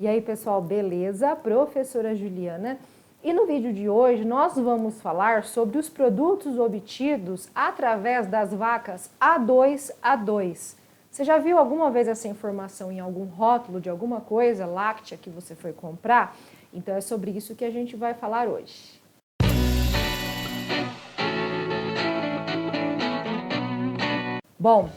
E aí, pessoal, beleza? Professora Juliana. E no vídeo de hoje nós vamos falar sobre os produtos obtidos através das vacas A2A2. Você já viu alguma vez essa informação em algum rótulo de alguma coisa láctea que você foi comprar? Então é sobre isso que a gente vai falar hoje. Bom,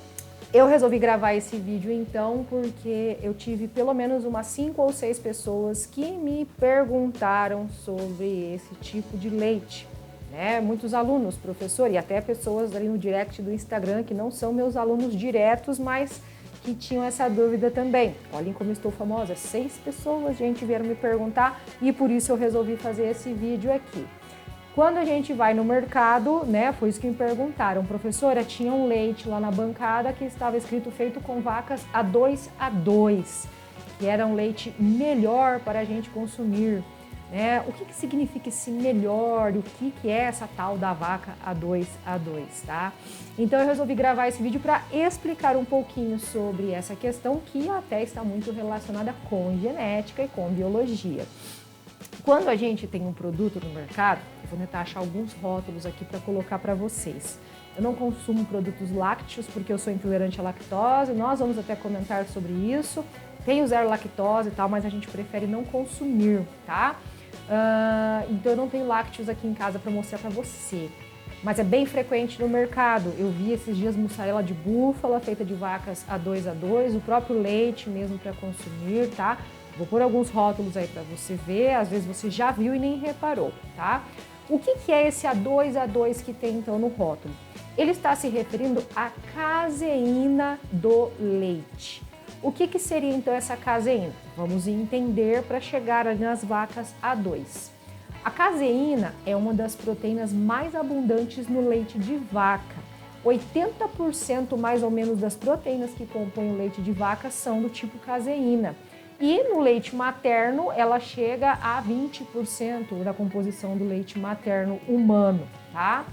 eu resolvi gravar esse vídeo então porque eu tive pelo menos umas 5 ou 6 pessoas que me perguntaram sobre esse tipo de leite, né? Muitos alunos, professor, e até pessoas ali no direct do Instagram que não são meus alunos diretos, mas que tinham essa dúvida também. Olhem como estou famosa, 6 pessoas, gente, vieram me perguntar e por isso eu resolvi fazer esse vídeo aqui. Quando a gente vai no mercado, né, foi isso que me perguntaram, professora, tinha um leite lá na bancada que estava escrito feito com vacas A2A2, que era um leite melhor para a gente consumir, né? O que significa esse melhor, o que é essa tal da vaca A2A2, tá? Então eu resolvi gravar esse vídeo para explicar um pouquinho sobre essa questão que até está muito relacionada com genética e com biologia. Quando a gente tem um produto no mercado, eu vou tentar achar alguns rótulos aqui para colocar para vocês. Eu não consumo produtos lácteos porque eu sou intolerante à lactose, nós vamos até comentar sobre isso. Tenho zero lactose e tal, mas a gente prefere não consumir, tá? Então eu não tenho lácteos aqui em casa para mostrar para você. Mas é bem frequente no mercado. Eu vi esses dias mussarela de búfala feita de vacas A2A2, o próprio leite mesmo para consumir, tá? Vou pôr alguns rótulos aí para você ver, às vezes você já viu e nem reparou, tá? O que é esse A2A2 que tem então no rótulo? Ele está se referindo à caseína do leite. O que seria então essa caseína? Vamos entender para chegar nas vacas A2. A caseína é uma das proteínas mais abundantes no leite de vaca. 80% mais ou menos das proteínas que compõem o leite de vaca são do tipo caseína. E no leite materno, ela chega a 20% da composição do leite materno humano, tá?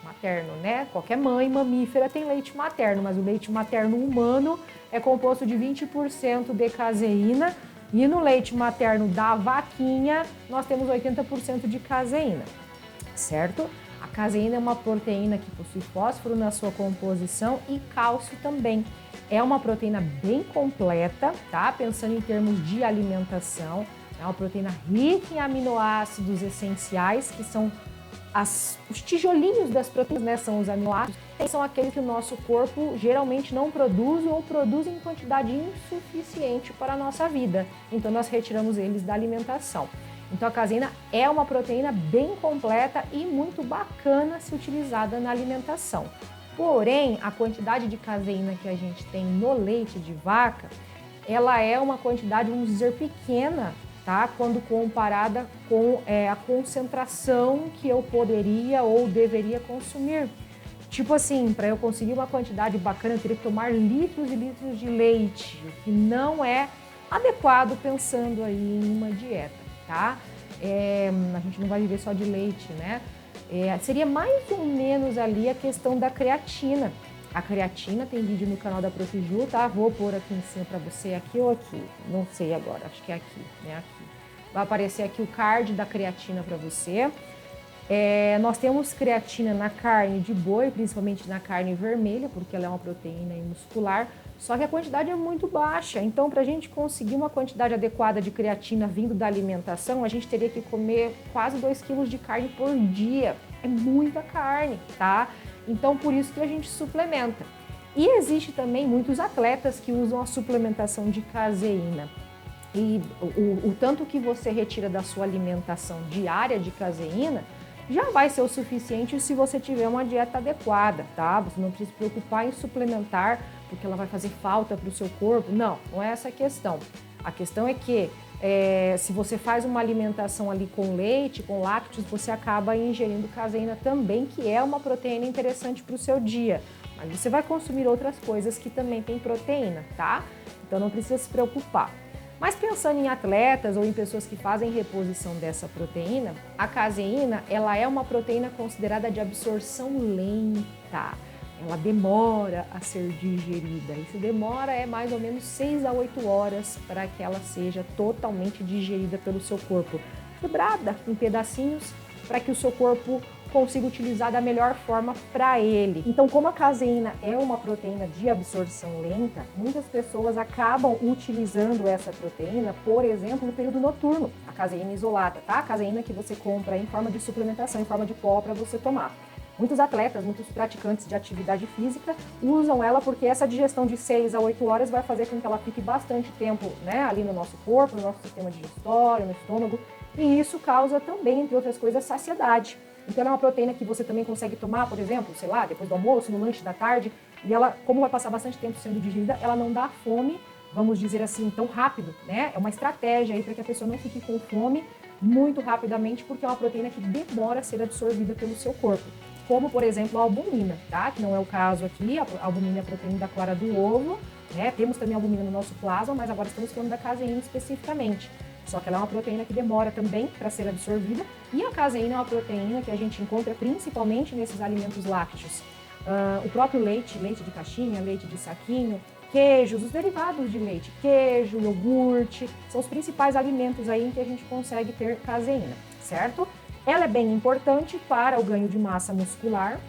Materno, né? Qualquer mãe mamífera tem leite materno, mas o leite materno humano é composto de 20% de caseína e no leite materno da vaquinha nós temos 80% de caseína, certo? A caseína é uma proteína que possui fósforo na sua composição e cálcio também. É uma proteína bem completa, tá? Pensando em termos de alimentação, é uma proteína rica em aminoácidos essenciais, que são os tijolinhos das proteínas, né? São os aminoácidos, e são aqueles que o nosso corpo geralmente não produz ou produz em quantidade insuficiente para a nossa vida. Então nós retiramos eles da alimentação. Então a caseína é uma proteína bem completa e muito bacana se utilizada na alimentação. Porém, a quantidade de caseína que a gente tem no leite de vaca, ela é uma quantidade, vamos dizer, pequena, tá? Quando comparada com a concentração que eu poderia ou deveria consumir. Tipo assim, para eu conseguir uma quantidade bacana, eu teria que tomar litros e litros de leite, o que não é adequado pensando aí em uma dieta, tá? A gente não vai viver só de leite, né? Seria mais ou menos ali a questão da creatina. A creatina tem vídeo no canal da Prof. Ju, tá? Vou pôr aqui em cima para você, aqui ou aqui, não sei agora, acho que é aqui, né? Aqui. Vai aparecer aqui o card da creatina para você. Nós temos creatina na carne de boi, principalmente na carne vermelha, porque ela é uma proteína muscular, só que a quantidade é muito baixa. Então, para a gente conseguir uma quantidade adequada de creatina vindo da alimentação, a gente teria que comer quase 2 quilos de carne por dia. É muita carne, tá? Então, por isso que a gente suplementa. E existe também muitos atletas que usam a suplementação de caseína. E o tanto que você retira da sua alimentação diária de caseína já vai ser o suficiente se você tiver uma dieta adequada, tá? Você não precisa se preocupar em suplementar porque ela vai fazer falta para o seu corpo. Não é essa a questão. A questão é que se você faz uma alimentação ali com leite, com lácteos, você acaba ingerindo caseína também, que é uma proteína interessante para o seu dia. Mas você vai consumir outras coisas que também tem proteína, tá? Então não precisa se preocupar. Mas pensando em atletas ou em pessoas que fazem reposição dessa proteína, a caseína ela é uma proteína considerada de absorção lenta. ela demora a ser digerida. E se demora é mais ou menos 6 a 8 horas para que ela seja totalmente digerida pelo seu corpo. Quebrada em pedacinhos para que o seu corpo consiga utilizar da melhor forma para ele. Então, como a caseína é uma proteína de absorção lenta, muitas pessoas acabam utilizando essa proteína, por exemplo, no período noturno, a caseína isolada, tá? A caseína que você compra em forma de suplementação, em forma de pó para você tomar. Muitos atletas, muitos praticantes de atividade física usam ela porque essa digestão de 6 a 8 horas vai fazer com que ela fique bastante tempo, né, ali no nosso corpo, no nosso sistema digestório, no estômago, e isso causa também, entre outras coisas, saciedade. Então ela é uma proteína que você também consegue tomar, por exemplo, sei lá, depois do almoço, no lanche da tarde, e ela, como vai passar bastante tempo sendo digerida, ela não dá fome, vamos dizer assim, tão rápido, né? É uma estratégia aí para que a pessoa não fique com fome muito rapidamente, porque é uma proteína que demora a ser absorvida pelo seu corpo. Como, por exemplo, a albumina, tá? Que não é o caso aqui, a albumina é a proteína da clara do ovo, né? Temos também albumina no nosso plasma, mas agora estamos falando da caseína especificamente. Só que ela é uma proteína que demora também para ser absorvida, e a caseína é uma proteína que a gente encontra principalmente nesses alimentos lácteos. O próprio leite, leite de caixinha, leite de saquinho, queijos, os derivados de leite, queijo, iogurte, são os principais alimentos aí em que a gente consegue ter caseína, certo? Ela é bem importante para o ganho de massa muscular,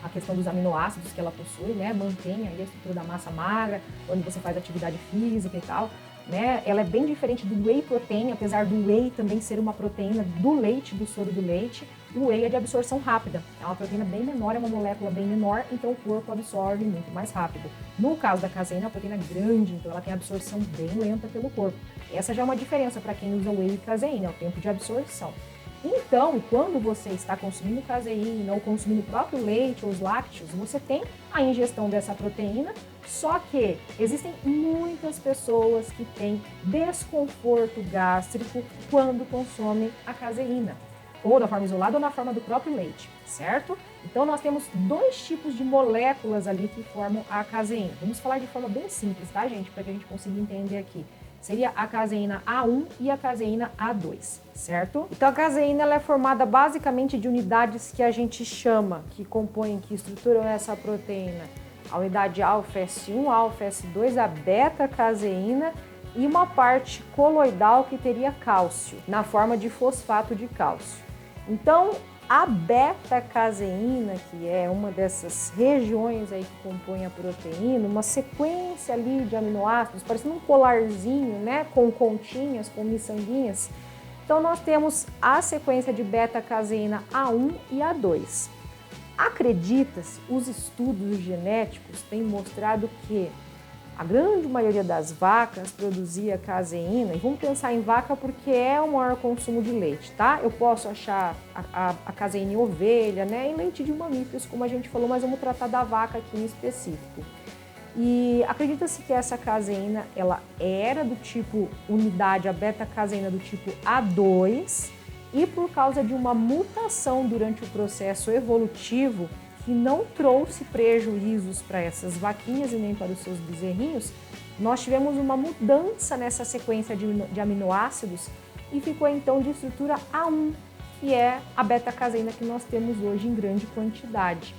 a questão dos aminoácidos que ela possui, né? Mantém aí a estrutura da massa magra, quando você faz atividade física e tal. Né? Ela é bem diferente do whey protein, apesar do whey também ser uma proteína do leite, do soro do leite. O whey é de absorção rápida, é uma proteína bem menor, é uma molécula bem menor, então o corpo absorve muito mais rápido. No caso da caseína, é uma proteína grande, então ela tem absorção bem lenta pelo corpo. Essa já é uma diferença para quem usa whey e caseína, é o tempo de absorção. Então, quando você está consumindo caseína ou consumindo o próprio leite ou os lácteos, você tem a ingestão dessa proteína, só que existem muitas pessoas que têm desconforto gástrico quando consomem a caseína, ou na forma isolada ou na forma do próprio leite, certo? Então, nós temos dois tipos de moléculas ali que formam a caseína. Vamos falar de forma bem simples, tá, gente? Para que a gente consiga entender aqui. Seria a caseína A1 e a caseína A2, certo? Então a caseína ela é formada basicamente de unidades que a gente chama, que compõem, que estruturam essa proteína. A unidade alfa-S1, alfa-S2, a beta-caseína e uma parte coloidal que teria cálcio, na forma de fosfato de cálcio. Então, a beta-caseína, que é uma dessas regiões aí que compõem a proteína, uma sequência ali de aminoácidos, parecendo um colarzinho, né, com continhas, com miçanguinhas. Então, nós temos a sequência de beta-caseína A1 e A2. Acredita-se, os estudos genéticos têm mostrado que a grande maioria das vacas produzia caseína, e vamos pensar em vaca porque é o maior consumo de leite, tá? Eu posso achar a caseína em ovelha, né? Em leite de mamíferos, como a gente falou, mas vamos tratar da vaca aqui em específico. E acredita-se que essa caseína, ela era do tipo unidade, a beta-caseína do tipo A2, e por causa de uma mutação durante o processo evolutivo, que não trouxe prejuízos para essas vaquinhas e nem para os seus bezerrinhos, nós tivemos uma mudança nessa sequência de aminoácidos e ficou então de estrutura A1, que é a beta-caseína que nós temos hoje em grande quantidade.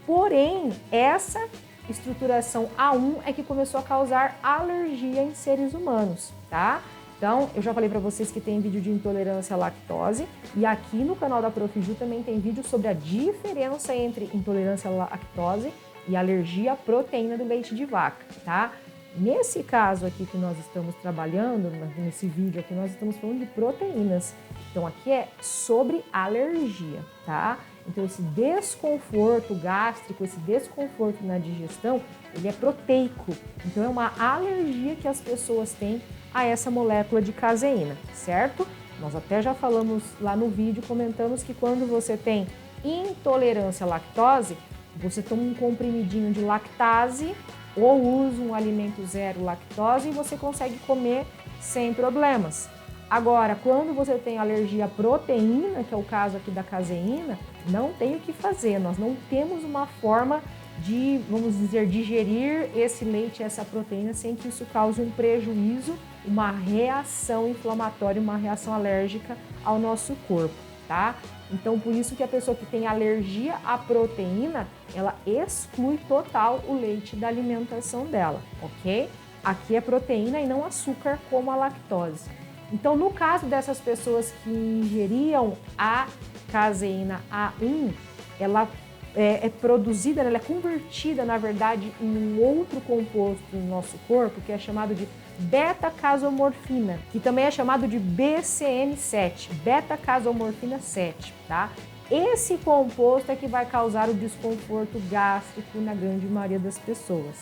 Porém, essa estruturação A1 é que começou a causar alergia em seres humanos, tá? Então, eu já falei para vocês que tem vídeo de intolerância à lactose, e aqui no canal da Prof. Ju também tem vídeo sobre a diferença entre intolerância à lactose e alergia à proteína do leite de vaca, tá? Nesse caso aqui que nós estamos trabalhando, nesse vídeo aqui, nós estamos falando de proteínas. Então, aqui é sobre alergia, tá? Então, esse desconforto gástrico, esse desconforto na digestão, ele é proteico. Então, é uma alergia que as pessoas têm a essa molécula de caseína, certo? Nós até já falamos lá no vídeo, comentamos que quando você tem intolerância à lactose, você toma um comprimidinho de lactase ou usa um alimento zero lactose e você consegue comer sem problemas. Agora, quando você tem alergia à proteína, que é o caso aqui da caseína, não tem o que fazer, nós não temos uma forma de, vamos dizer, digerir esse leite, essa proteína, sem que isso cause um prejuízo, uma reação inflamatória, uma reação alérgica ao nosso corpo, tá? Então, por isso que a pessoa que tem alergia à proteína, ela exclui total o leite da alimentação dela, ok? Aqui é proteína e não açúcar como a lactose. Então, no caso dessas pessoas que ingeriam a caseína A1, ela é produzida, ela é convertida, na verdade, em um outro composto no nosso corpo, que é chamado de beta-casomorfina, que também é chamado de BCN7, beta-casomorfina 7, tá? Esse composto é que vai causar o desconforto gástrico na grande maioria das pessoas.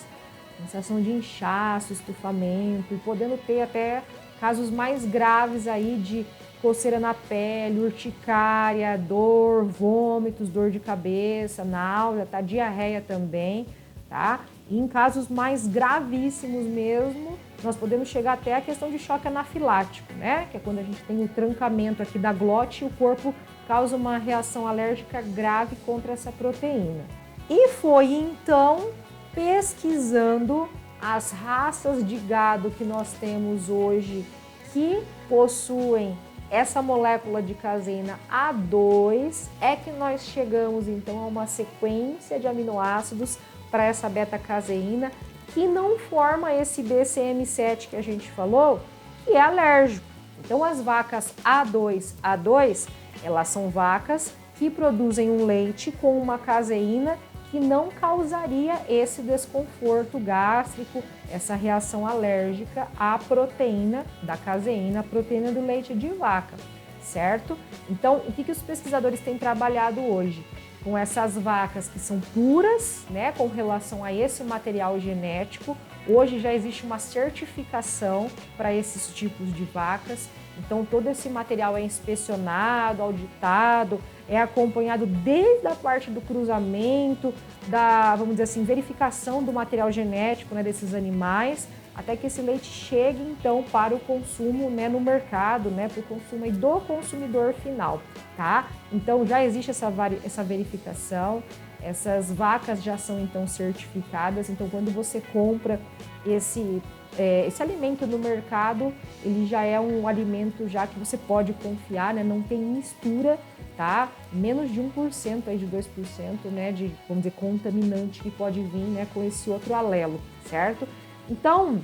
Sensação de inchaço, estufamento e podendo ter até casos mais graves aí de coceira na pele, urticária, dor, vômitos, dor de cabeça, náusea, tá? Diarreia também, tá? E em casos mais gravíssimos mesmo, nós podemos chegar até a questão de choque anafilático, né? Que é quando a gente tem o trancamento aqui da glote e o corpo causa uma reação alérgica grave contra essa proteína. E foi então pesquisando as raças de gado que nós temos hoje que possuem essa molécula de caseína A2 é que nós chegamos então a uma sequência de aminoácidos para essa beta-caseína que não forma esse BCN7 que a gente falou, que é alérgico. Então as vacas A2, elas são vacas que produzem um leite com uma caseína que não causaria esse desconforto gástrico, essa reação alérgica à proteína da caseína, a proteína do leite de vaca, certo? Então, o que os pesquisadores têm trabalhado hoje? Com essas vacas que são puras, né, com relação a esse material genético. Hoje já existe uma certificação para esses tipos de vacas, então todo esse material é inspecionado, auditado, é acompanhado desde a parte do cruzamento, da, vamos dizer assim, verificação do material genético, né, desses animais, até que esse leite chegue então para o consumo, né, no mercado, né, para o consumo aí do consumidor final, tá? Então já existe essa verificação, essas vacas já são então certificadas, então quando você compra esse alimento no mercado, ele já é um alimento já que você pode confiar, né, não tem mistura, tá? Menos de 1% aí de 2%, né, de, vamos dizer, contaminante que pode vir, né, com esse outro alelo, certo? Então,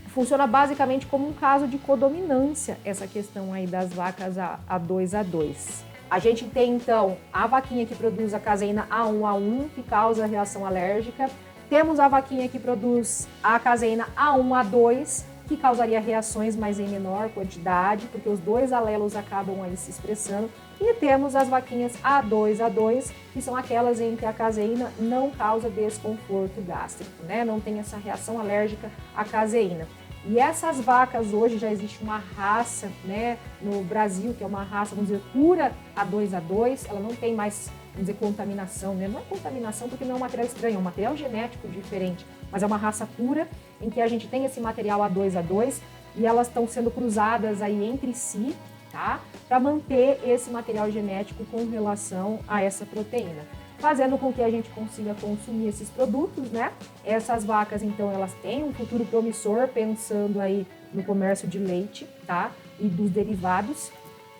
funciona basicamente como um caso de codominância, essa questão aí das vacas A2. A gente tem, então, a vaquinha que produz a caseína A1, que causa reação alérgica. Temos a vaquinha que produz a caseína A2, que causaria reações, mas em menor quantidade, porque os dois alelos acabam aí se expressando. E temos as vaquinhas A2, que são aquelas em que a caseína não causa desconforto gástrico, né? Não tem essa reação alérgica à caseína. E essas vacas hoje já existe uma raça, né, no Brasil, que é uma raça, vamos dizer, pura A2, ela não tem mais, vamos dizer, contaminação, né? Não é contaminação porque não é um material estranho, é um material genético diferente, mas é uma raça pura em que a gente tem esse material A2 e elas estão sendo cruzadas aí entre si, tá? Para manter esse material genético com relação a essa proteína, fazendo com que a gente consiga consumir esses produtos, né? Essas vacas, então, elas têm um futuro promissor, pensando aí no comércio de leite, tá? E dos derivados,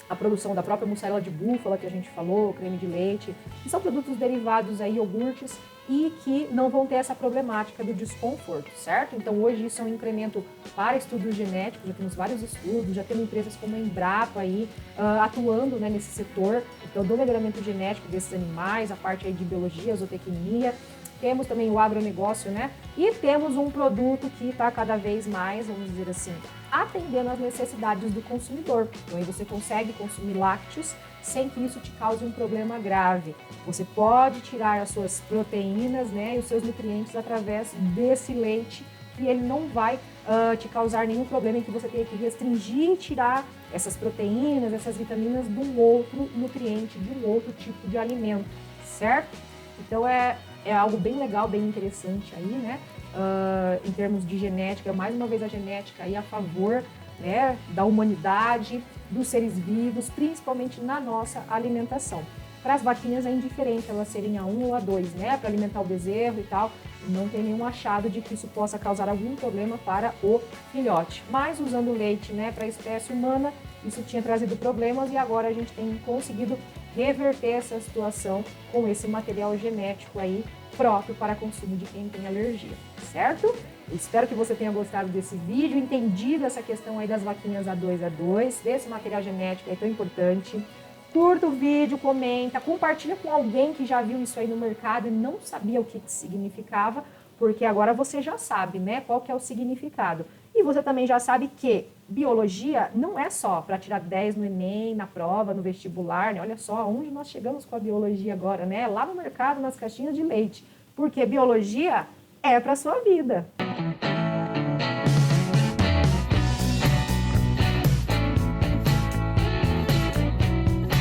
a produção da própria mussarela de búfala que a gente falou, creme de leite, que são produtos derivados aí, iogurtes, e que não vão ter essa problemática do desconforto, certo? Então hoje isso é um incremento para estudos genéticos, já temos vários estudos, já temos empresas como a Embrapa aí atuando, né, nesse setor, então do melhoramento genético desses animais, a parte aí de biologia, zootecnia, temos também o agronegócio, né? E temos um produto que está cada vez mais, vamos dizer assim, atendendo às necessidades do consumidor. Então aí você consegue consumir lácteos sem que isso te cause um problema grave. Você pode tirar as suas proteínas, né, e os seus nutrientes através desse leite e ele não vai te causar nenhum problema em que você tenha que restringir e tirar essas proteínas, essas vitaminas de um outro nutriente, de um outro tipo de alimento, certo? Então é algo bem legal, bem interessante aí, né? Em termos de genética, mais uma vez a genética aí a favor, né, da humanidade, dos seres vivos, principalmente na nossa alimentação. Para as vaquinhas é indiferente elas serem A1 ou A2, né, para alimentar o bezerro e tal, não tem nenhum achado de que isso possa causar algum problema para o filhote. Mas usando leite, né, para a espécie humana, isso tinha trazido problemas e agora a gente tem conseguido reverter essa situação com esse material genético aí próprio para consumo de quem tem alergia, certo? Eu espero que você tenha gostado desse vídeo, entendido essa questão aí das vaquinhas A2A2, desse material genético é tão importante. Curta o vídeo, comenta, compartilha com alguém que já viu isso aí no mercado e não sabia o que significava, porque agora você já sabe, né, qual que é o significado. E você também já sabe que biologia não é só para tirar 10 no Enem, na prova, no vestibular, né? Olha só onde nós chegamos com a biologia agora, né? Lá no mercado, nas caixinhas de leite. Porque biologia é para a sua vida.